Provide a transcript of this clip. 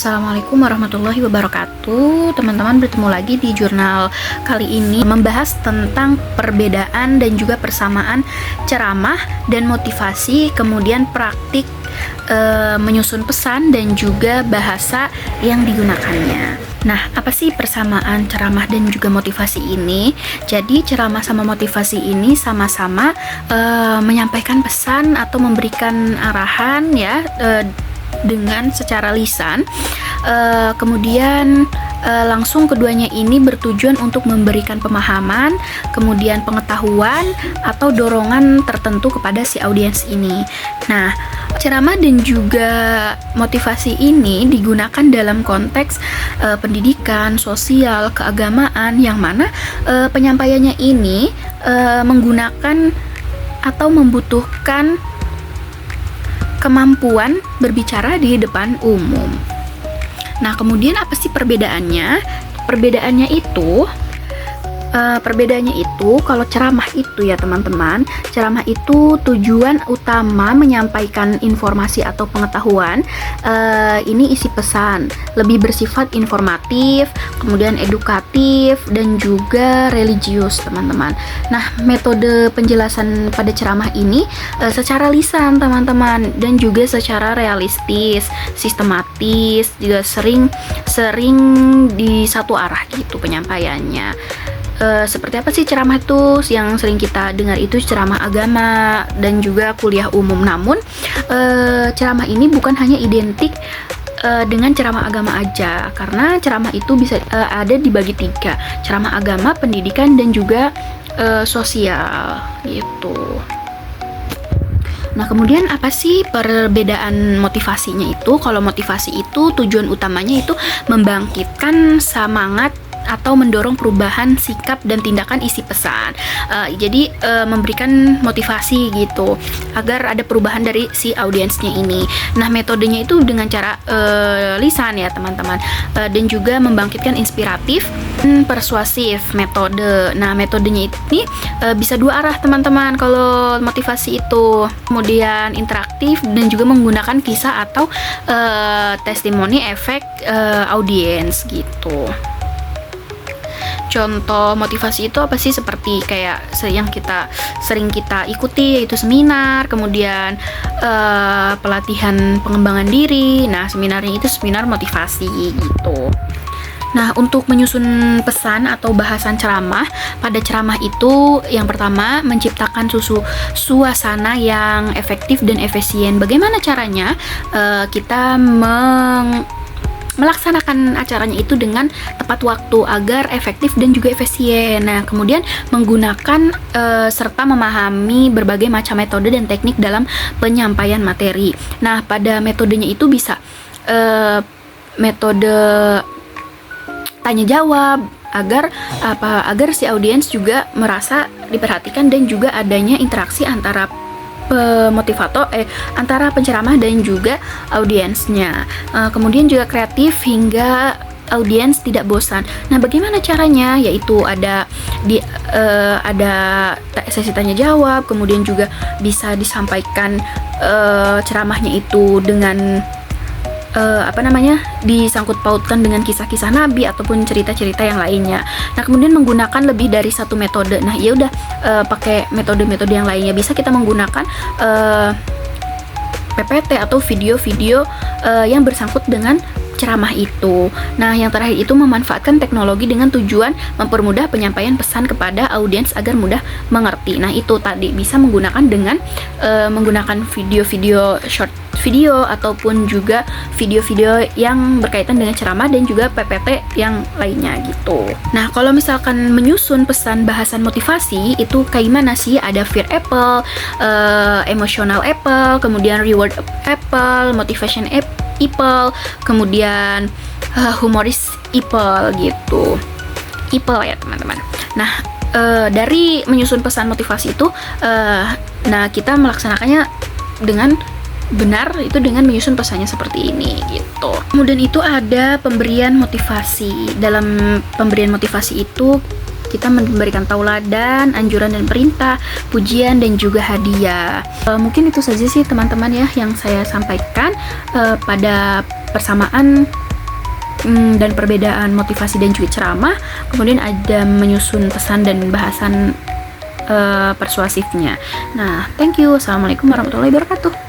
Assalamualaikum warahmatullahi wabarakatuh. Teman-teman, bertemu lagi di jurnal kali ini membahas tentang perbedaan dan juga persamaan ceramah dan motivasi, kemudian praktik menyusun pesan dan juga bahasa yang digunakannya. Nah, apa sih persamaan ceramah dan juga motivasi ini? Jadi ceramah sama motivasi ini sama-sama menyampaikan pesan atau memberikan arahan ya, dengan secara lisan, kemudian langsung keduanya ini bertujuan untuk memberikan pemahaman, kemudian pengetahuan atau dorongan tertentu kepada si audiens ini. Nah, ceramah dan juga motivasi ini digunakan dalam konteks pendidikan, sosial, keagamaan, yang mana penyampaiannya ini menggunakan atau membutuhkan kemampuan berbicara di depan umum. Nah, kemudian apa sih perbedaannya? Perbedaannya itu kalau ceramah itu ya teman-teman, ceramah itu tujuan utama menyampaikan informasi atau pengetahuan, ini isi pesan, lebih bersifat informatif, kemudian edukatif dan juga religius teman-teman. Nah, metode penjelasan pada ceramah ini secara lisan teman-teman, dan juga secara realistis, sistematis, juga sering di satu arah gitu penyampaiannya. Seperti apa sih ceramah itu? Yang sering kita dengar itu ceramah agama dan juga kuliah umum. Namun ceramah ini bukan hanya identik dengan ceramah agama aja, karena ceramah itu bisa ada dibagi tiga: ceramah agama, pendidikan, dan juga sosial gitu. Nah, kemudian apa sih perbedaan motivasinya itu? Kalau motivasi itu tujuan utamanya itu membangkitkan semangat atau mendorong perubahan sikap dan tindakan isi pesan. Jadi memberikan motivasi gitu agar ada perubahan dari si audiensnya ini. Nah, metodenya itu dengan cara lisan ya teman-teman, dan juga membangkitkan inspiratif, persuasif metode. Nah, metodenya ini bisa dua arah teman-teman kalau motivasi itu. Kemudian interaktif dan juga menggunakan kisah atau testimoni efek audiens gitu. Contoh motivasi itu apa sih? Seperti kayak yang sering kita ikuti, yaitu seminar, kemudian pelatihan pengembangan diri. Nah, seminarnya itu seminar motivasi gitu. Nah, untuk menyusun pesan atau bahasan ceramah, pada ceramah itu yang pertama menciptakan suasana yang efektif dan efisien. Bagaimana caranya? Kita melaksanakan acaranya itu dengan tepat waktu agar efektif dan juga efisien. Nah, kemudian menggunakan serta memahami berbagai macam metode dan teknik dalam penyampaian materi. Nah, pada metodenya itu bisa metode tanya jawab agar si audiens juga merasa diperhatikan dan juga adanya interaksi antara pemotivator antara penceramah dan juga audiensnya. Kemudian juga kreatif hingga audiens tidak bosan. Nah, bagaimana caranya? Yaitu ada sesi tanya jawab, kemudian juga bisa disampaikan ceramahnya itu dengan disangkut pautkan dengan kisah-kisah nabi ataupun cerita-cerita yang lainnya. Nah, kemudian menggunakan lebih dari satu metode. Nah, ya udah pakai metode-metode yang lainnya. Bisa kita menggunakan PPT atau video-video yang bersangkut dengan ceramah itu. Nah, yang terakhir itu memanfaatkan teknologi dengan tujuan mempermudah penyampaian pesan kepada audiens agar mudah mengerti. Nah, itu tadi bisa menggunakan dengan menggunakan video-video short video ataupun juga video-video yang berkaitan dengan ceramah dan juga PPT yang lainnya gitu. Nah, kalau misalkan menyusun pesan bahasan motivasi itu kayak gimana sih? Ada fear apple, emotional apple, kemudian reward apple, motivation apple, kemudian humoris apple gitu. Apple ya teman-teman. Nah, dari menyusun pesan motivasi itu, nah kita melaksanakannya dengan benar itu dengan menyusun pesannya seperti ini gitu. Kemudian itu ada pemberian motivasi. Dalam pemberian motivasi itu kita memberikan tauladan, anjuran dan perintah, pujian dan juga hadiah. Mungkin itu saja sih teman-teman ya yang saya sampaikan pada persamaan dan perbedaan motivasi dan juga ceramah. Kemudian ada menyusun pesan dan bahasan persuasifnya. Nah, thank you. Assalamualaikum warahmatullahi wabarakatuh.